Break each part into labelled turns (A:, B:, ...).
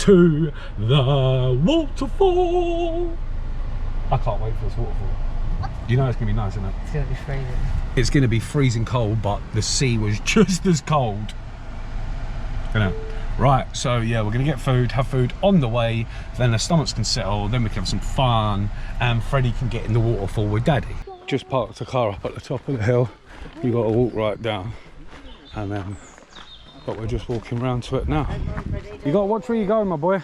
A: to the waterfall. I can't wait for this waterfall. You know it's going to be nice, isn't it?
B: It's going to be freezing.
A: It's going to be freezing cold, but the sea was just as cold. You know. Right, so yeah, we're going to get food, have food on the way, then the stomachs can settle, then we can have some fun, and Freddie can get in the waterfall with Daddy. Just parked the car up at the top of the hill. You got to walk right down, and then, but we're just walking around to it now. You got, what tree you going, my boy?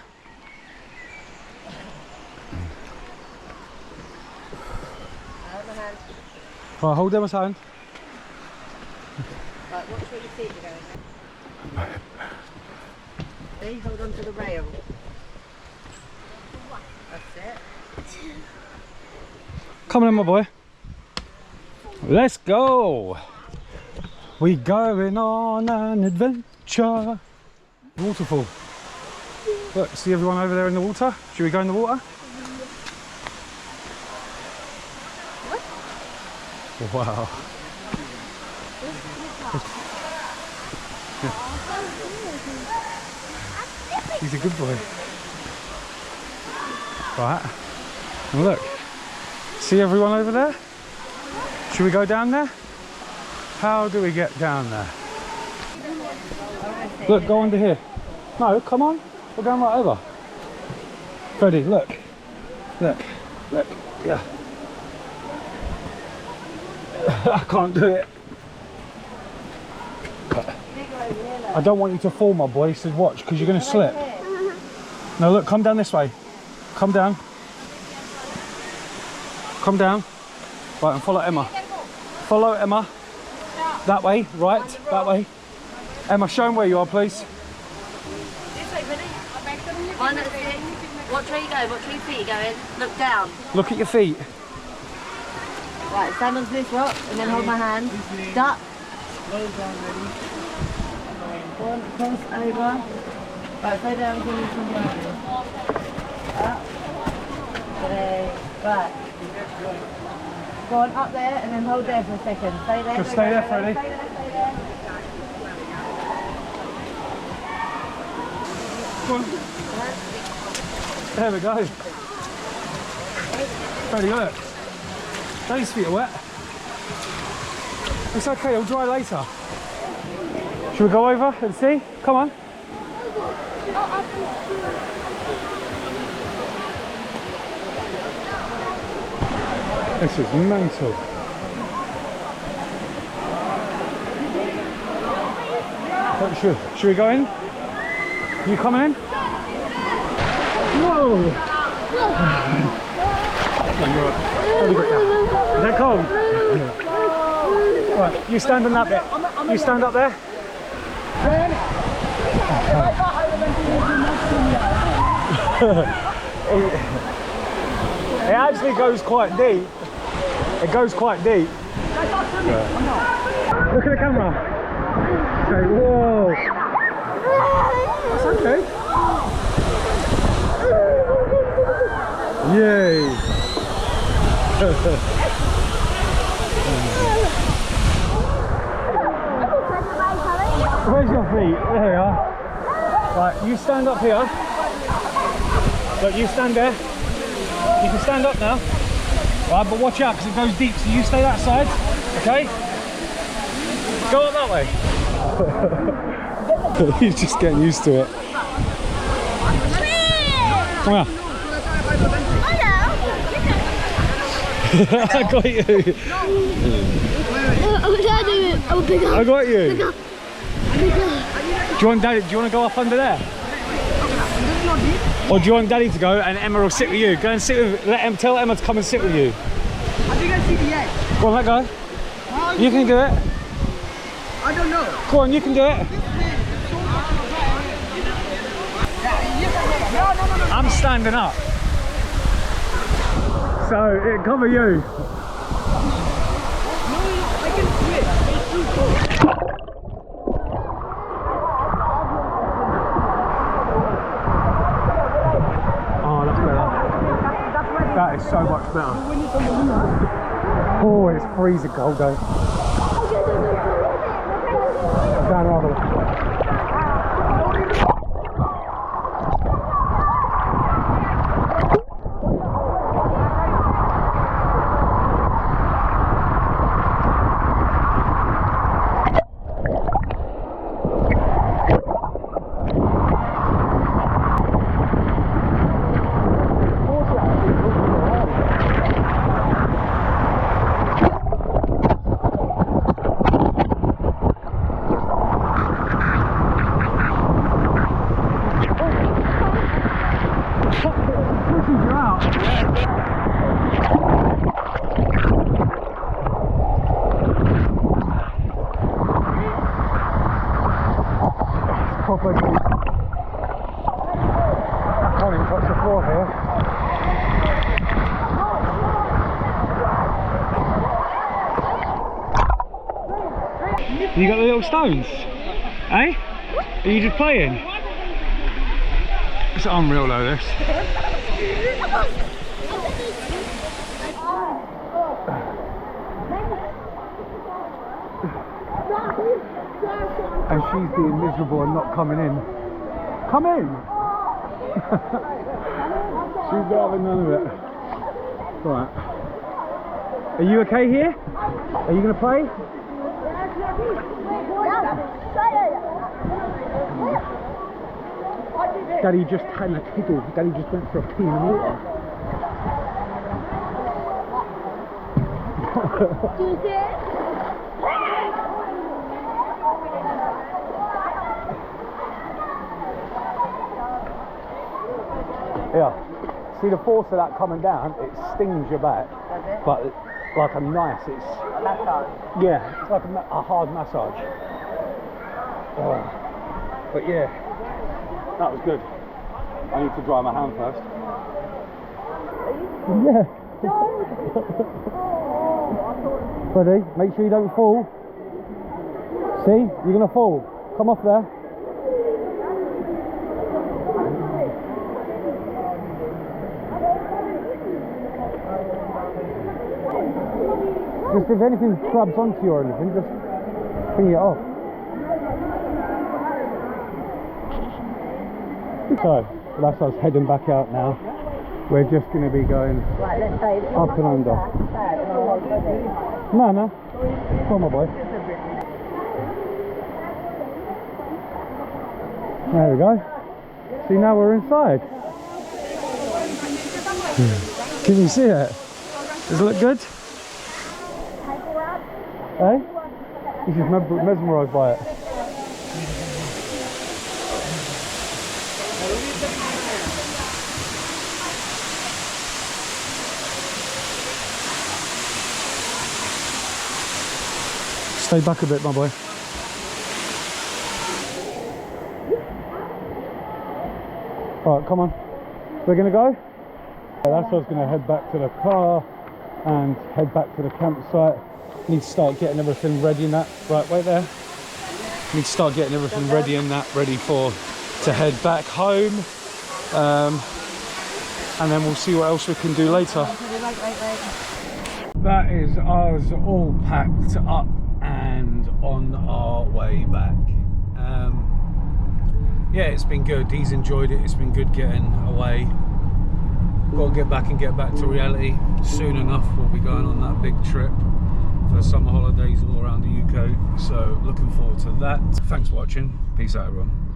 A: Right, hold Emma's hand.
B: Right, watch where your feet are going. See, hold on to the rail. That's it.
A: Come on, my boy. Let's go. We going on an adventure. Waterfall. Look, see everyone over there in the water? Should we go in the water? Wow. He's a good boy. Right. And look. See everyone over there? Should we go down there? How do we get down there? Look, go under here. No, come on. We're going right over. Freddie, look. Look. Look. Yeah. I can't do it. I don't want you to fall, my boy. He said watch, because you're going to slip. No, look, come down this way. Come down. Come down. Right, and follow Emma. Follow Emma. That way, right, that way. Emma, show him where you are, please.
B: Watch where you go, watch where your feet are going. Look down.
A: Look at your feet.
B: Right, stand on this rock and then hold my hand. Duck. One, cross over. Right, stay down until you come down. Up. Right. Go on up there and then hold there for a second. Stay there.
A: Just stay there, Freddie.
B: Stay there, stay there.
A: Go on. There we go. Freddie, look. Daddy's feet are wet. It's okay, it'll dry later. Should we go over and see? Come on. This is mental. Should we go in? You coming in? Whoa! Is that cold? Right, you stand on that bit. You stand up there. It actually goes quite deep. It goes quite deep. Look at the camera. Okay, whoa. That's okay. Yay. Where's your feet? There we are. Right, you stand up here. Look, you stand there. You can stand up now. Right, but watch out because it goes deep, so you stay that side, okay? Go up that way. He's just getting used to it. Come here. I got you. I got you. Do you want Daddy? Do you want to go up under there? Or do you want Daddy to go and Emma will sit with you? Go and sit with. Tell Emma to come and sit with you. Go on, let go. You can do it.
C: I don't know.
A: Go on, you can do it. I'm standing up. So it cover you. Oh, that's better. That is so much better. Oh, it's freezing cold though. Down rather. Keep you out. It's proper deep. I can't even touch the floor here. You got the little stones? Eh? Are you just playing? It's unreal though, this. And she's being miserable and not coming in. Come in! She's not having none of it. Right. Are you okay here? Are you going to play? Daddy just had a tickle. Daddy just went for a pee in the water.
D: Do you see it?
A: Yeah. See the force of that coming down, it stings your back.
B: Does it?
A: But like a nice, it's...
B: Massage.
A: Yeah, it's like a hard massage. Oh. But yeah, that was good. I need to dry my hand first. Yeah. Ready? Make sure you don't fall. See? You're gonna fall. Come off there. Just if anything grabs onto you or anything, just bring it off. So, that's us heading back out now. We're just going to be going
B: Right, let's say
A: up and under. No, no. Come on, my boy. There we go. See, now we're inside. Can you see it? Does it look good? Eh? You're just mesmerised by it. Stay back a bit, my boy. Alright, come on. We're gonna go? Yeah, that's us gonna head back to the car and head back to the campsite. Need to start getting everything ready in that. Right, wait there. Need to start getting everything ready in that, ready to head back home. And then we'll see what else we can do later. That is us all packed up and on our way back. Yeah, it's been good. He's enjoyed it. It's been good getting away. Got to get back to reality. Soon enough we'll be going on that big trip for summer holidays all around the UK. So looking forward to that. Thanks for watching. Peace out, everyone.